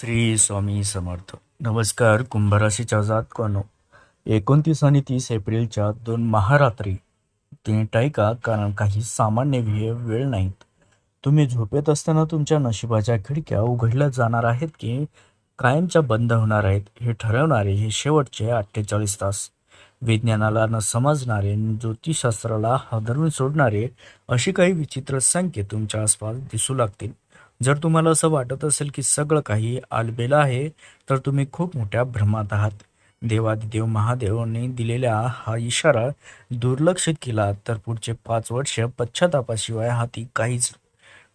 श्री स्वामी समर्थ. नमस्कार. कुंभ राशीच्या जातकांनो, 29 आणि 30 एप्रिलच्या 2 महारात्री नीट ऐका, कारण काही सामान्य वेळ नाहीत. तुम्ही झोपेत असताना तुमच्या नशिबाच्या खिडक्या उघडल्या जाणार आहेत की कायमच्या बंद होणार आहेत, हे ठरवणारे हे शेवटचे 48 तास. विज्ञानाला न समजणारे, ज्योतिषशास्त्राला हादरवून सोडणारे अशी काही विचित्र संकेत तुमच्या आसपास दिसू लागतील. जर तुम्हाला असं वाटत असेल की सगळं काही आलबेलं आहे, तर तुम्ही खूप मोठ्या भ्रमात आहात. देवादिदेव महादेवांनी दिलेला हा इशारा दुर्लक्षित केला तर पुढचे 5 वर्ष पश्चातापाशिवाय हाती काहीच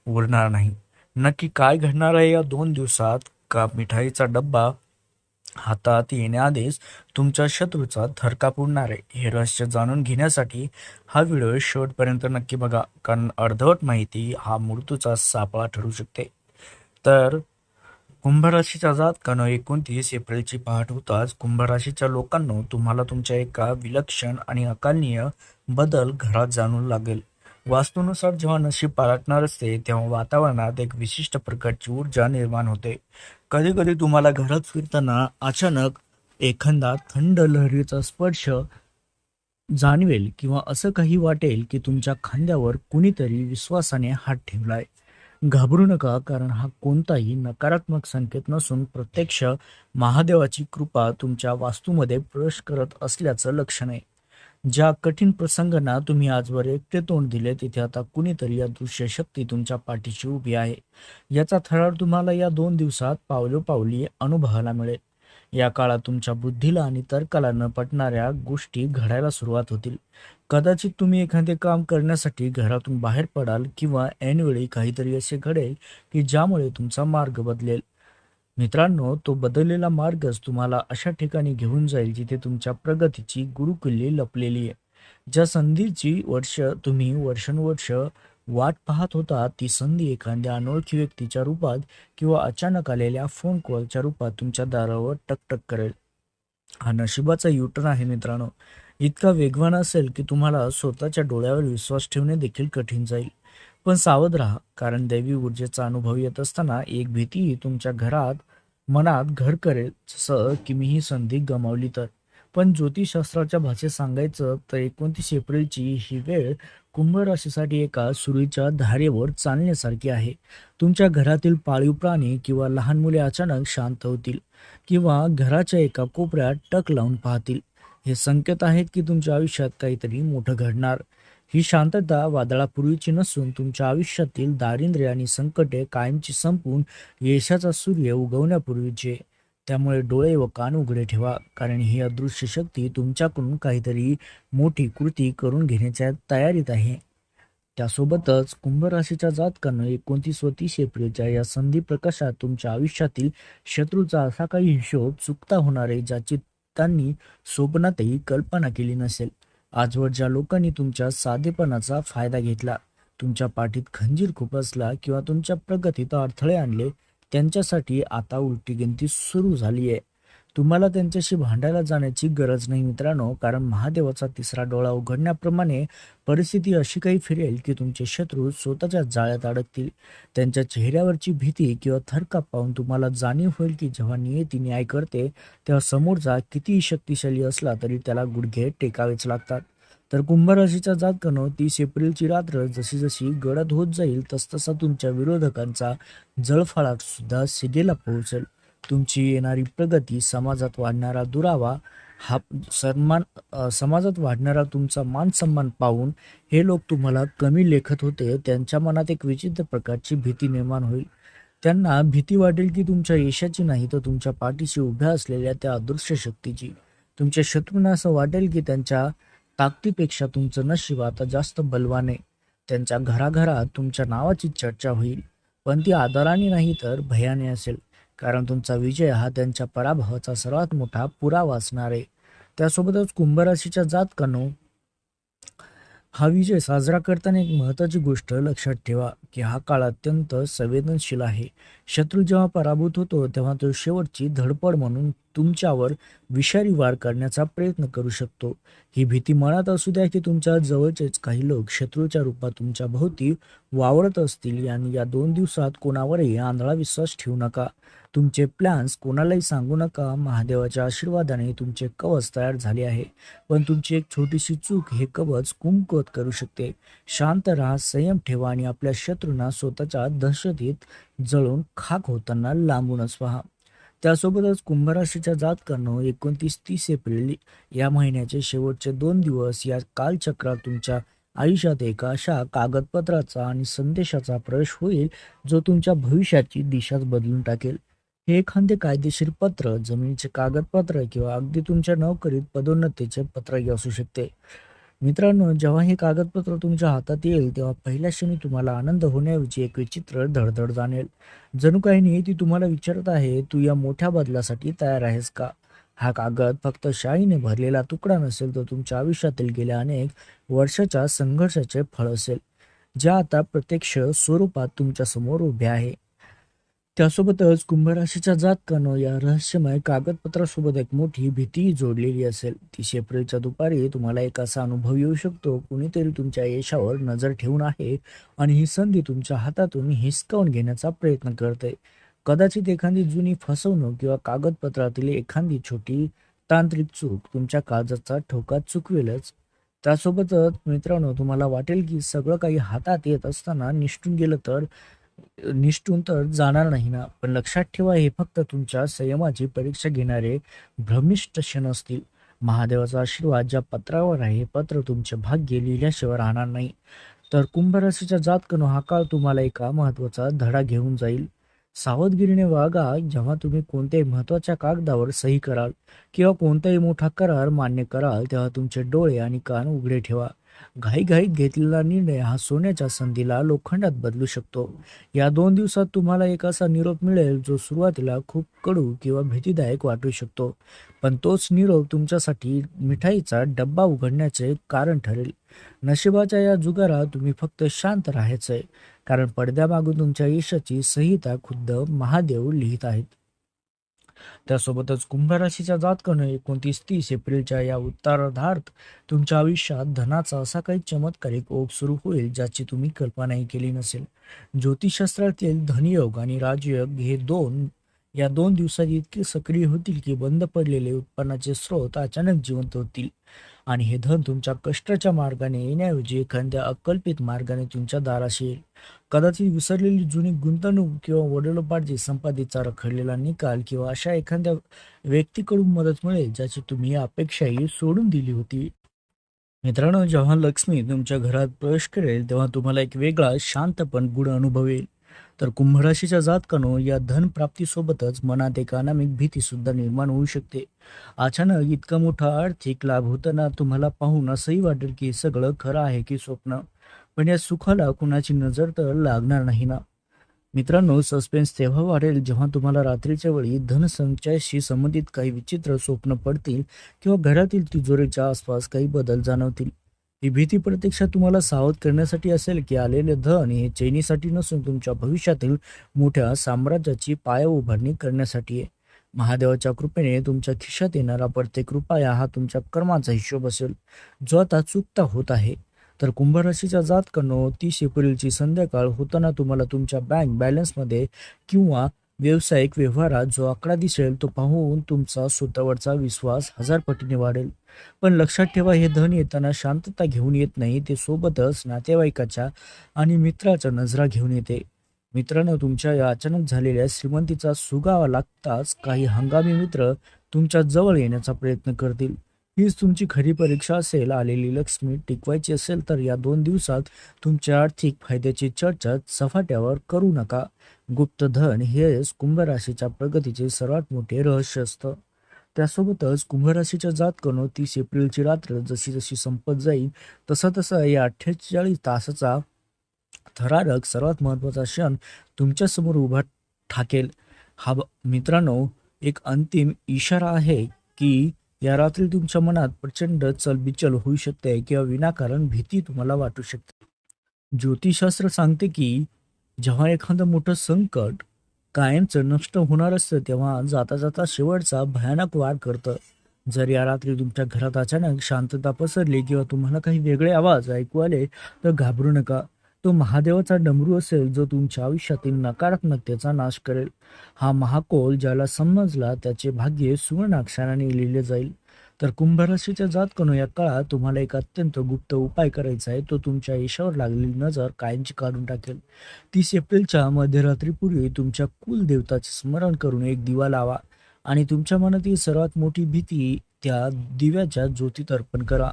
उरणार नाही. नक्की काय घडणार आहे या 2 दिवसात? का मिठाईचा डब्बा हातात येण्याआधीच तुमच्या शत्रूचा थरकाप उडणार आहे? हे रहस्य जाणून घेण्यासाठी हा व्हिडिओ शेवटपर्यंत नक्की बघा, कारण अर्धवट माहिती हा मृत्यूचा सापळा ठरू शकते. तर कुंभ राशीच्या जातकानं 29 एप्रिलची पहाट होताच कुंभ राशीच्या लोकांनो, तुम्हाला तुमच्या एका विलक्षण आणि अकालनीय बदल घरात जाणवू लागेल. वास्तूनुसार जेव्हा नशीब पालटणार असते, तेव्हा वातावरणात एक विशिष्ट प्रकारची ऊर्जा निर्माण होते. कधी कधी तुम्हाला घरात फिरताना अचानक एखादा थंड लहरीचा स्पर्श जाणवेल किंवा असं काही वाटेल की तुमच्या खांद्यावर कुणीतरी विश्वासाने हात ठेवलाय. घाबरू नका, कारण हा कोणताही नकारात्मक संकेत नसून प्रत्यक्ष महादेवाची कृपा तुमच्या वास्तूमध्ये प्रवेश करत असल्याचं लक्षण आहे. ज्या कठीण प्रसंगांना तुम्ही आजवर एकटे तोंड दिले, तिथे आता कुणीतरी अदृश्य शक्ती तुमच्या पाठीशी उभी आहे. याचा थरार तुम्हाला या 2 दिवसात पावलोपावली अनुभवायला मिळेल. या काळात तुमच्या बुद्धीला आणि तर्काला न पटणाऱ्या गोष्टी घडायला सुरुवात होतील. कदाचित तुम्ही एखादे काम करण्यासाठी घरातून बाहेर पडाल किंवा ऐनवेळी काहीतरी असे घडेल की ज्यामुळे तुमचा मार्ग बदलेल. मित्रांनो, तो बदललेला मार्गच तुम्हाला अशा ठिकाणी घेऊन जाईल जिथे तुमच्या प्रगतीची गुरुकिल्ली लपलेली आहे. ज्या संधीची तुम्ही वर्षानुवर्ष वाट पाहत होता, ती संधी एखाद्या अनोळखी व्यक्तीच्या रूपात किंवा अचानक आलेल्या फोन कॉलच्या रूपात तुमच्या दारावर टकटक करेल. हा नशिबाचा युटर्न आहे मित्रांनो. इतका वेगवान असेल की तुम्हाला स्वतःच्या डोळ्यावर विश्वास ठेवणे देखील कठीण जाईल. पण सावध राहा, कारण दैवी ऊर्जेचा अनुभव येत असताना एक भीतीही तुमच्या मनात घर करेल, जसं की मी ही संधी गमावली तर. पण ज्योतिषशास्त्राच्या भाषेत सांगायचं तर 29 एप्रिलची ही वेळ कुंभ राशीसाठी एका सुरीच्या धारेवर चालण्यासारखी आहे. तुमच्या घरातील पाळीव प्राणी किंवा लहान मुले अचानक शांत होतील किंवा घराच्या एका कोपऱ्यात टक लावून पाहतील. हे संकेत आहेत की तुमच्या आयुष्यात काहीतरी मोठं घडणार. ही शांतता वादळापूर्वीची नसून तुमच्या आयुष्यातील दारिद्र्य आणि संकटे कायमची संपून यशाचा सूर्य उगवण्यापूर्वीचे. त्यामुळे डोळे व कान उघडे ठेवा, कारण ही अदृश्य शक्ती तुमच्याकडून काहीतरी मोठी कृती करून घेण्याच्या तयारीत आहे. त्यासोबतच कुंभ राशीच्या जातकांना 29 व 30 एप्रिलच्या या संधी प्रकाशात तुमच्या आयुष्यातील शत्रूचा असा काही हिशोब चुकता होणार आहे, ज्याची त्यांनी स्वप्नातही कल्पना केली नसेल. आजवर ज्या लोकांनी तुमच्या साधेपणाचा फायदा घेतला, तुमच्या पाठीत खंजीर खुपसला किंवा तुमच्या प्रगतीत अडथळे आणले, त्यांच्यासाठी आता उलटी गिनती सुरू झाली आहे. तुम्हाला त्यांच्याशी भांडायला जाण्याची गरज नाही मित्रांनो, कारण महादेवाचा तिसरा डोळा उघडण्याप्रमाणे परिस्थिती अशी काही फिरेल की तुमचे शत्रू स्वतःच्या जाळ्यात अडकतील. त्यांच्या चेहऱ्यावरची भीती किंवा थरकाप पाहून तुम्हाला जाणीव होईल की जेव्हा नियती न्याय करते, तेव्हा समोरचा कितीही शक्तिशाली असला तरी त्याला गुडघे टेकावेच लागतात. तर कुंभ राशीच्या जातकांनो, 30 एप्रिलची रात्र जशी जशी गडद होत जाईल, तसतसा तुमच्या विरोधकांचा जळफळाट सुद्धा शिगेला पोहोचेल. तुमची येणारी प्रगती, समाजात वाढणारा दुरावा, हा समाजात वाढणारा तुमचा मान सन्मान पाहून हे लोक तुम्हाला कमी लेखत होते, त्यांच्या मनात एक विचित्र प्रकारची भीती निर्माण होईल. त्यांना भीती वाटेल की तुमच्या यशाची नाही, तर तुमच्या पाठीशी उभ्या असलेल्या त्या अदृश्य शक्तीची. तुमच्या शत्रूंना असं वाटेल की त्यांच्या ताकदीपेक्षा तुमचं नशीब आता जास्त बलवान आहे. त्यांच्या घराघरात तुमच्या नावाची चर्चा होईल, पण ती आदराने नाही तर भयाने असेल, कारण तुमचा विजय हा त्यांच्या पराभवाचा सर्वात मोठा पुरावा असणार आहे. त्यासोबतच कुंभ राशीच्या जातकांनो, हा विजय साजरा करताना एक महत्त्वाची गोष्ट लक्षात ठेवा की हा काळ अत्यंत संवेदनशील आहे. शत्रू जेव्हा पराभूत होतो, तेव्हा तो शेवटची धडपड म्हणून तुमच्यावर विषारी वार करण्याचा प्रयत्न करू शकतो. ही भीती मनात असू द्या की तुमच्या जवळचेच काही लोक शत्रूच्या रूपात तुमच्या भोवती वावरत असतील. आणि या 2 दिवसात कोणावरही आंधळा विश्वास ठेवू नका. तुमचे प्लॅन्स कोणालाही सांगू नका. महादेवाच्या आशीर्वादाने तुमचे कवच तयार झाले आहे. पण तुमची एक छोटीशी चूक हे कवच कमकुवत करू शकते. शांत राहा, संयम ठेवा आणि आपल्या शत्रूंना स्वतःच्या दहशतीत जळून खाक होताना लांबूनच पहा. त्यासोबतच कुंभराशीच्या जातकांनो 29-30 एप्रिल या महिन्याचे शेवटचे 2 दिवस या कालचक्रात तुमच्या आयुष्यात एका अशा कागदपत्राचा आणि संदेशाचा प्रवेश होईल जो तुमच्या भविष्याची दिशाच बदलून टाकेल. हे एखादे कायदेशीर पत्र, जमिनीचे कागदपत्र किंवा अगदी तुमच्या नोकरीत पदोन्नतीचे पत्रही असू शकते. मित्रांनो, जेव्हा हे कागदपत्र तुमच्या हातात येईल तेव्हा पहिल्या क्षणी तुम्हाला आनंद होण्याऐवजी एक विचित्र धडधड जाणेल. जणू काही नियती तुम्हाला विचारत आहे, तू या मोठ्या बदलासाठी तयार आहेस का? हा कागद फक्त शाईने भरलेला तुकडा नसेल, तो तुमच्या आयुष्यातील गेल्या अनेक वर्षाच्या संघर्षाचे फळ असेल, ज्या आता प्रत्यक्ष स्वरूपात तुमच्या समोर उभे आहे. त्यासोबतच कुंभराशीच्या जातकांनो या रहस्यमय कागदपत्रासोबत एक मोठी भीतीही जोडलेली असेल. 30 एप्रिलच्या दुपारी तुम्हाला एक असा अनुभव येऊ शकतो, कुणीतरी तुमच्या यशावर नजर ठेवून आहे आणि ही संधी तुमच्या हातातून हिसकावून घेण्याचा प्रयत्न करते. कदाचित एखादी जुनी फसवणूक किंवा कागदपत्रातील एखादी छोटी तांत्रिक चूक तुमच्या काळजाचा ठोका चुकवेलच. त्यासोबतच मित्रांनो, तुम्हाला वाटेल की सगळं काही हातात येत असताना निष्ठून तर जाणार नाही ना. पण लक्षात ठेवा, हे फक्त तुमच्या संयमाची परीक्षा घेणारे भ्रमिष्ट क्षण असतील. महादेवाचा आशीर्वाद ज्या पत्रावर आहे, हे पत्र तुमचे भाग्य लिहिल्याशिवाय राहणार नाही. तर कुंभ राशीच्या जातकांनो, हा काळ तुम्हाला एका महत्वाचा धडा घेऊन जाईल. सावधगिरीने वागा. जेव्हा तुम्ही कोणत्याही महत्वाच्या कागदावर सही कराल किंवा कोणताही मोठा करार मान्य कराल, तेव्हा तुमचे डोळे आणि कान उघडे ठेवा. घाईघाईत घेतलेला निर्णय हा सोन्याच्या संधीला लोखंडात बदलू शकतो. या 2 दिवसात तुम्हाला एक असा निरोप मिळेल जो सुरुवातीला खूप कडू किंवा भीतीदायक वाटू शकतो, पण तोच निरोप तुमच्यासाठी मिठाईचा डब्बा उघडण्याचे कारण ठरेल. नशिबाच्या या जुगारात तुम्ही फक्त शांत राहायचंय, कारण पडद्यामागून तुमच्या यशाची संहिता खुद्द महादेव लिहित आहेत. त्यासोबतच कुंभ राशीच्या जातकांनो 29-30 एप्रिलच्या या उत्तरार्धात तुमच्या आयुष्यात धनाचा असा काही चमत्कारिक ओघ सुरू होईल ज्याची तुम्ही कल्पनाही केली नसेल. ज्योतिषशास्त्रातील धनयोग आणि राजयोग या 2 दिवसात इतके सक्रिय होतील की बंद पडलेले उत्पन्नाचे स्रोत अचानक जिवंत होतील आणि हे धन तुमच्या कष्टाच्या मार्गाने येण्याऐवजी एखाद्या अकल्पित मार्गाने तुमच्या दाराशी येईल. कदाचित विसरलेली जुनी गुंतवणूक किंवा वडिलोपार्जित संपत्तीचा रखडलेला निकाल किंवा अशा एखाद्या व्यक्तीकडून मदत मिळेल ज्याची तुम्ही अपेक्षाही सोडून दिली होती. मित्रांनो, जेव्हा लक्ष्मी तुमच्या घरात प्रवेश करेल तेव्हा तुम्हाला एक वेगळा शांत पण गूढ अनुभव येईल. तर कुंभ राशीच्या जातकांनो, या धन प्राप्तीसोबतच मनात एक अनामिक भीती सुद्धा निर्माण होऊ शकते. अचानक इतका मोठा आर्थिक लाभ होताना तुम्हाला पाहून असंही वाटेल की हे सगळं खरं आहे की स्वप्न. पण या सुखाला कुणाची नजर तर लागणार नाही ना. मित्रांनो, सस्पेन्स तेव्हा वाढेल जेव्हा तुम्हाला रात्रीच्या वेळी धनसंचयाशी संबंधित काही विचित्र स्वप्न पडतील किंवा घरातील तिजोरीच्या आसपास काही बदल जाणवतील. ही भीती प्रत्यक्षात तुम्हाला सावध करण्यासाठी असेल की आलेले धन हे चैनीसाठी नसून तुमच्या भविष्यातील मोठ्या साम्राज्याची पायाउभारणी करण्यासाठी आहे. महादेवाच्या कृपेने तुमच्या खिशात येणारा प्रत्येक रुपया हा तुमच्या कर्माचा हिशोब असेल, जो आता चुकता होत आहे. तर कुंभ राशीच्या जातकांनो, 30 एप्रिलची संध्याकाळ होताना तुम्हाला तुमच्या बँक बॅलन्समध्ये किंवा व्यावसायिक व्यवहारात जो आकडा दिसेल तो पाहून तुमचा स्वतःवरचा विश्वास 1000 पटीने वाढेल. पण लक्षात ठेवा, हे धन येताना शांतता घेऊन येत नाही, ते सोबतच नातेवाईकाच्या आणि मित्राच्या नजरा घेऊन येते. मित्रांनो, तुमच्या या अचानक झालेल्या श्रीमंतीचा सुगावा लागताच काही हंगामी मित्र तुमच्या जवळ येण्याचा प्रयत्न करतील. हीच तुमची खरी परीक्षा असेल. आलेली लक्ष्मी टिकवायची असेल तर या 2 दिवसात तुमच्या आर्थिक फायद्याची चर्चा सफाट्यावर करू नका. गुप्तधन हेच कुंभ राशीच्या प्रगतीचे सर्वात मोठे रहस्य असतं. त्यासोबतच कुंभ राशीच्या जातकांनो, 30 एप्रिलची रात्र जशी जशी संपत जाईल तसा तसा या 48 तासाचा थरारक सर्वात महत्त्वाचा क्षण तुमच्यासमोर उभा ठाकेल. मित्रांनो, एक अंतिम इशारा आहे की या रात्री तुमच्या मनात प्रचंड चलबिचल होऊ शकते किंवा विनाकारण भीती तुम्हाला वाटू शकते. ज्योतिषशास्त्र सांगते की जेव्हा एखादं मोठं संकट कायमचं नष्ट होणार असतं तेव्हा जाता जाता शेवटचा भयानक वार करतं. जर या रात्री तुमच्या घरात अचानक शांतता पसरली किंवा तुम्हाला काही वेगळे आवाज ऐकू आले तर घाबरू नका. तो महादेवाचा डमरू असेल जो तुमच्या आयुष्यातील नकारात्मकतेचा नाश करेल. हा महाकौल ज्याला समजला त्याचे भाग्य सुवर्ण अक्षराने लिहिले जाईल. तर कुंभ राशीच्या जातकानो, या काळात तुम्हाला एक अत्यंत गुप्त उपाय करायचा आहे. तो तुमच्या यशावर लागलेली नजर कायमची काढून टाकेल. 30 एप्रिलच्या मध्यरात्रीपूर्वी तुमच्या कुलदेवताचे स्मरण करून एक दिवा लावा आणि तुमच्या मनातील सर्वात मोठी भीती त्या दिव्याच्या ज्योतीत अर्पण करा.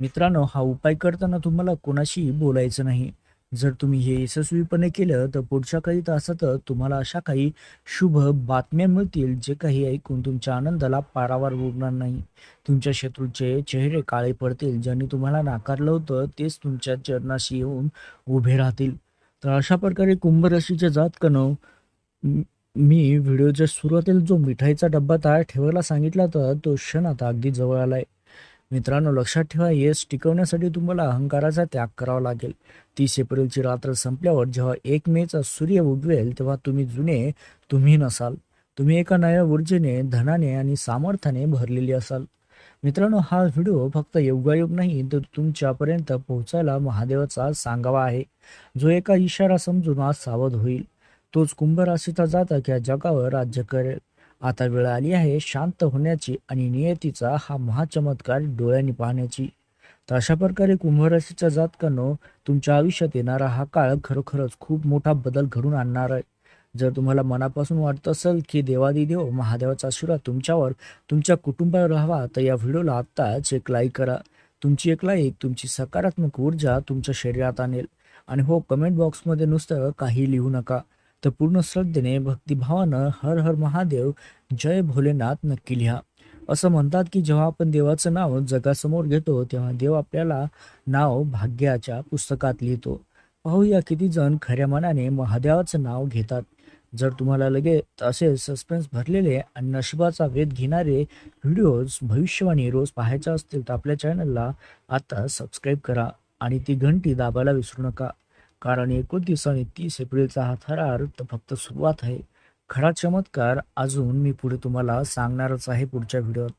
मित्रांनो, हा उपाय करताना तुम्हाला कोणाशीही बोलायचं नाही. जर तुम्ही हे यशस्वीपणे केलं तर पुढच्या काही तासात तुम्हाला अशा काही शुभ बातम्या मिळतील जे काही ऐकून तुमच्या आनंदाला पारावार उरणार नाही. तुमच्या शत्रूचे चेहरे काळे पडतील. ज्यांनी तुम्हाला नाकारलं होतं तेच तुमच्या चरणाशी येऊन उभे राहतील. तर अशा प्रकारे कुंभ राशीच्या जातकानो, मी व्हिडिओच्या सुरुवातीला जो मिठाईचा डब्बा तयार ठेवायला सांगितला होता तो क्षण आता अगदी जवळ आलाय. मित्रांनो, लक्षात ठेवा, यश टिकवण्यासाठी तुम्हाला अहंकाराचा त्याग करावा लागेल. 30 एप्रिलची रात्र संपल्यावर जेव्हा 1 मेचा सूर्य उगवेल तेव्हा तुम्ही नसाल. तुम्ही एका नव्या ऊर्जेने, धनाने आणि सामर्थ्याने भरलेली असाल. मित्रांनो, हा व्हिडिओ फक्त योगायोग नाही तर तुमच्यापर्यंत पोहोचायला महादेवाचा सांगावा आहे, जो एका इशारा समजून आज सावध होईल. तोच कुंभ राशीचा जातक या जगावर राज्य करेल. आता वेळ आली आहे शांत होण्याची आणि नियतीचा हा महाचमत्कार डोळ्यांनी पाहण्याची. तर अशा प्रकारे कुंभ राशीच्या जातकांनो, तुमच्या आयुष्यात येणारा हा काळ खरोखरच खूप मोठा बदल घडून आणणार आहे. जर तुम्हाला मनापासून वाटत असेल की देवादिदेव महादेवाचा आशीर्वाद तुमच्यावर, तुमच्या कुटुंबावर राहावा, तर या व्हिडिओला आत्ताच एक लाईक करा. तुमची एक लाईक तुमची सकारात्मक ऊर्जा तुमच्या शरीरात आणेल. आणि हो, कमेंट बॉक्समध्ये नुसतं काही लिहू नका, तर पूर्ण श्रद्धेने, भक्तिभावानं हर हर महादेव, जय भोलेनाथ नक्की लिहा. असं म्हणतात की जेव्हा आपण देवाचं नाव जगासमोर घेतो तेव्हा देव आपल्याला नाव भाग्याच्या पुस्तकात लिहितो. पाहूया किती जण खऱ्या मनाने महादेवाचं नाव घेतात. जर तुम्हाला लगेच असे सस्पेन्स भरलेले आणि नशिबाचा वेध घेणारे व्हिडिओज भविष्यवाणी रोज पाहायचे असतील तर आपल्या चॅनलला आता सबस्क्राईब करा आणि ती घंटी दाबायला विसरू नका. कारण 29 आणि 30 एप्रिलचा हा थरार तर फक्त सुरुवात आहे. खरा चमत्कार अजून मी पुढे तुम्हाला सांगणारच आहे पुढच्या व्हिडिओत.